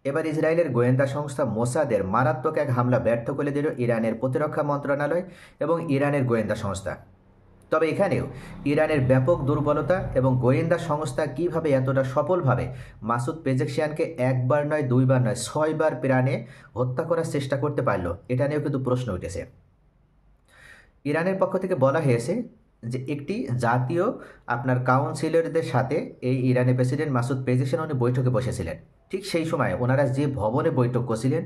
এবার ইসরায়েলের গোয়েন্দা সংস্থা মোসাদের মারাত্মক এক হামলা ব্যর্থ করে দিল ইরানের প্রতিরক্ষা মন্ত্রণালয় এবং ইরানের গোয়েন্দা সংস্থা। তবে এখানেও ইরানের ব্যাপক দুর্বলতা এবং গোয়েন্দা সংস্থা কিভাবে এতটা সফলভাবে মাসুদ পেজেকশিয়ানকে একবার নয়, দুইবার নয়, 6বার প্রাণে হত্যা করার চেষ্টা করতে পারল, এটা নিয়েও কিন্তু প্রশ্ন উঠেছে। ইরানের পক্ষ থেকে বলা হয়েছে যে একটি জাতীয় কাউন্সিলরদের সাথে এই ইরানের প্রেসিডেন্ট মাসুদ পেজেকশিয়ান উনি বৈঠকে বসেছিলেন। ঠিক সেই সময় ওনারা যে ভবনে বৈঠক করছিলেন,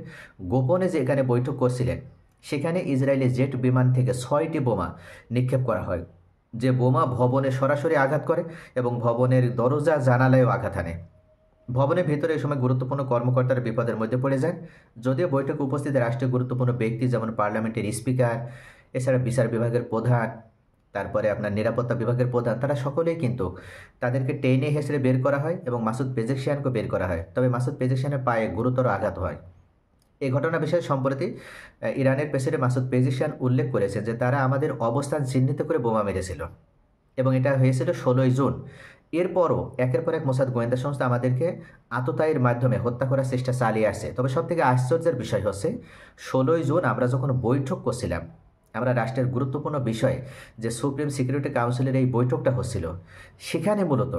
গোপনে যে এখানে বৈঠক করছিলেন, সেখানে ইসরায়েলের জেট বিমান থেকে 6টি বোমা নিক্ষেপ করা হয়, যে বোমা ভবনে সরাসরি আঘাত করে এবং ভবনের দরজা জানালায়ও আঘাত আনে। ভবনের ভিতরে এই সময় গুরুত্বপূর্ণ কর্মকর্তারা বিপদের মধ্যে পড়ে যান। যদিও বৈঠকে উপস্থিত রাষ্ট্রীয় গুরুত্বপূর্ণ ব্যক্তি যেমন পার্লামেন্টের স্পিকার, এছাড়া বিচার বিভাগের প্রধান, তারপরে নিরাপত্তা বিভাগের প্রধান, তারা সকলেই কিন্তু তাদেরকে টেনে হেসড়ে বের করা হয় এবং মাসুদ পেজেকশিয়ানকে বের করা হয়। তবে মাসুদ পেজেকশিয়ানের পায়ে গুরুতর আঘাত হয়। এই ঘটনা বিষয়ে সম্প্রতি ইরানের প্রেসিডেন্ট মাসুদ পেজেকশিয়ান উল্লেখ করেছেন যে তারা আমাদের অবস্থান চিহ্নিত করে বোমা মেরেছিল এবং এটা হয়েছিল 16ই জুন। এরপরও একের পর এক মোসাদ গোয়েন্দা সংস্থা আমাদেরকে আততায়ীর মাধ্যমে হত্যা করার চেষ্টা চালিয়ে আসছে। তবে সবথেকে আশ্চর্যের বিষয় হচ্ছে 16ই জুন আমরা যখন বৈঠক করছিলাম, আমরা রাষ্ট্রের গুরুত্বপূর্ণ বিষয় যে সুপ্রিম সিকিউরিটি কাউন্সিলের এই বৈঠকটা হচ্ছিল, সেখানে মূলত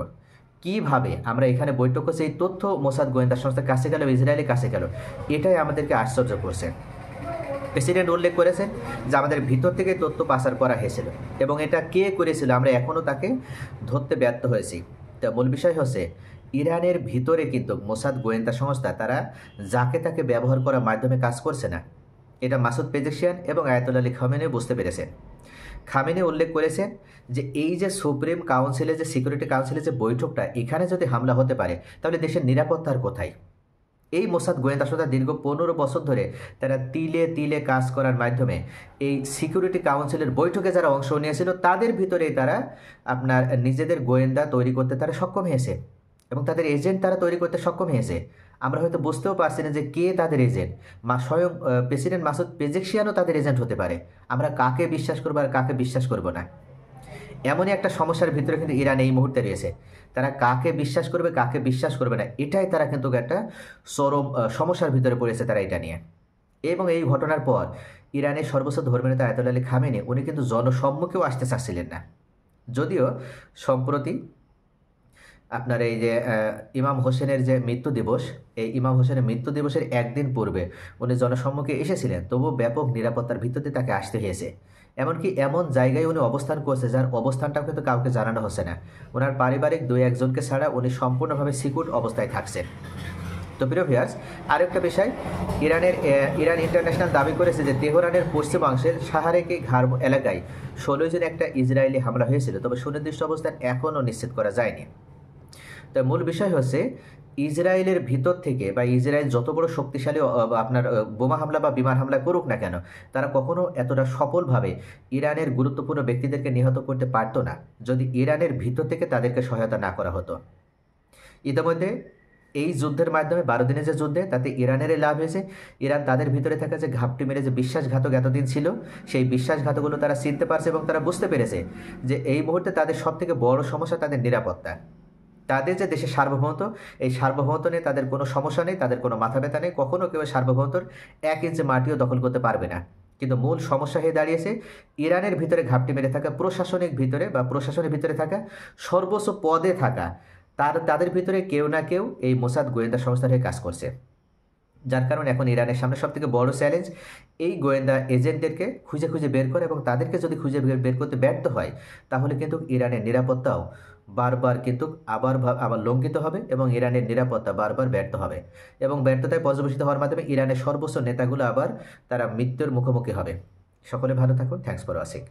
কিভাবে আমরা এখানে বৈঠক করছি এই তথ্য মোসাদ গোয়েন্দা সংস্থার কাছে গেল, ইসরায়েলের কাছে গেল, এটাই আমাদেরকে আশ্চর্য করছে। প্রেসিডেন্ট উল্লেখ করেছেন যে আমাদের ভিতর থেকে তথ্য পাচার করা হয়েছিল এবং এটা কে করেছিল আমরা এখনও তাকে ধরতে ব্যর্থ হয়েছি। তা মূল বিষয় হচ্ছে ইরানের ভিতরে কিন্তু মোসাদ গোয়েন্দা সংস্থা তারা যাকে তাকে ব্যবহার করার মাধ্যমে কাজ করছে না, এটা মাসুদ পেজেকশিয়ান এবং আয়াতুল্লাহ আলী খামেনি বুঝতে পেরেছেন। খামেনি উল্লেখ করেছেন যে এই যে সুপ্রিম কাউন্সিলে যে সিকিউরিটি কাউন্সিলের যে বৈঠকটা, এখানে যদি হামলা হতে পারে তাহলে দেশের নিরাপত্তার কোথায়? এই মোসাদ গোয়েন্দা সংস্থা দীর্ঘ 15 বছর ধরে তারা তিলে তিলে কাজ করার মাধ্যমে এই সিকিউরিটি কাউন্সিলের বৈঠকে যারা অংশ নিয়েছিল তাদের ভিতরেই তারা নিজেদের গোয়েন্দা তৈরি করতে তারা সক্ষম হয়েছে এবং তাদের এজেন্ট তারা তৈরি করতে সক্ষম হয়েছে। আমরা হয়তো বুঝতেও পারছি না যে কে তাদের এজেন্ট। স্বয়ং প্রেসিডেন্ট মাসুদ পেজেকশিয়ানও তাদের এজেন্ট হতে পারে। আমরা কাকে বিশ্বাস করবো আর কাকে বিশ্বাস করবো না, এমনই একটা সমস্যার ভিতরে কিন্তু ইরান এই মুহূর্তে রয়েছে। তারা কাকে বিশ্বাস করবে কাকে বিশ্বাস করবে না, এটাই তারা কিন্তু একটা চরম সমস্যার ভিতরে পড়েছে তারা এটা নিয়ে। এবং এই ঘটনার পর ইরানের সর্বোচ্চ ধর্মীয় নেতা আয়াতুল্লাহ আলী খামেনি উনি কিন্তু জনসম্মুখেও আসতে চাচ্ছিলেন না। যদিও সম্প্রতি এই যে ইমাম হোসেনের যে মৃত্যু দিবস, এই ইমাম হোসেনের মৃত্যু দিবসের একদিন পূর্বে উনি জনসম্মুখে এসেছিলেন, তবুও ব্যাপক নিরাপত্তার ভিত্তিতে তাকে আসতে হয়েছে। এমনকি এমন জায়গায় উনি অবস্থান করছে যার অবস্থানটাও কিন্তু কাউকে জানানো হচ্ছে না। ওনার পারিবারিক 2-1জনকে ছাড়া উনি সম্পূর্ণভাবে সিকিউর অবস্থায় থাকছেন। তো প্রিয় ভিউয়ার্স, আরেকটা বিষয়, ইরান ইন্টারন্যাশনাল দাবি করেছে যে তেহরানের পশ্চিমাংশের শাহরেকে ঘাড় এলাকায় 16 জনে একটা ইসরায়েলি হামলা হয়েছিল, তবে সুনির্দিষ্ট অবস্থান এখনও নিশ্চিত করা যায়নি। তো মূল বিষয় হচ্ছে ইসরায়েলের ভিতর থেকে বা ইসরায়েল যত বড় শক্তিশালী বোমা হামলা বা বিমান হামলা করুক না কেন, তারা কখনো এতটা সফলভাবে ইরানের গুরুত্বপূর্ণ ব্যক্তিদেরকে নিহত করতে পারতো না যদি ইরানের ভিতর থেকে তাদেরকে সহায়তা না করা হতো। ইতিমধ্যে এই যুদ্ধের মাধ্যমে 12 দিনের যে যুদ্ধে, তাতে ইরানেরই লাভ হয়েছে। ইরান তাদের ভিতরে থাকা যে ঘাপটি মেরে যে বিশ্বাসঘাতক এতদিন ছিল, সেই বিশ্বাসঘাতকগুলো তারা চিনতে পারছে এবং তারা বুঝতে পেরেছে যে এই মুহূর্তে তাদের সবথেকে বড় সমস্যা তাদের নিরাপত্তা। তাদের যে দেশের সার্বভৌমত্ব, এই সার্বভৌমত্ব নিয়ে তাদের কোনো সমস্যা নেই, তাদের কোনো মাথা ব্যথা নেই, কখনও কেউ সার্বভৌমত্বর 1 ইঞ্চি মাটিও দখল করতে পারবে না। কিন্তু মূল সমস্যা হয়ে দাঁড়িয়েছে ইরানের ভিতরে ঘাপটি মেরে থাকা প্রশাসনের ভিতরে থাকা সর্বোচ্চ পদে থাকা তাদের ভিতরে কেউ না কেউ এই মোসাদ গোয়েন্দা সংস্থার হয়ে কাজ করছে। যার কারণে এখন ইরানের সামনে সবথেকে বড় চ্যালেঞ্জ এই গোয়েন্দা এজেন্টদেরকে খুঁজে খুঁজে বের করে, এবং তাদেরকে যদি খুঁজে বের করতে ব্যর্থ হয় তাহলে কিন্তু ইরানের নিরাপত্তাও বারবার কিন্তু আবার লঙ্ঘিত হবে এবং ইরানের নিরাপত্তা বারবার ব্যর্থ হবে এবং ব্যর্থতায় পর্যবেসিত হওয়ার মাধ্যমে ইরানের সর্বোচ্চ নেতাগুলো আবার তারা মৃত্যুর মুখোমুখি হবে। সকলে ভালো থাকুন। Thanks for watching.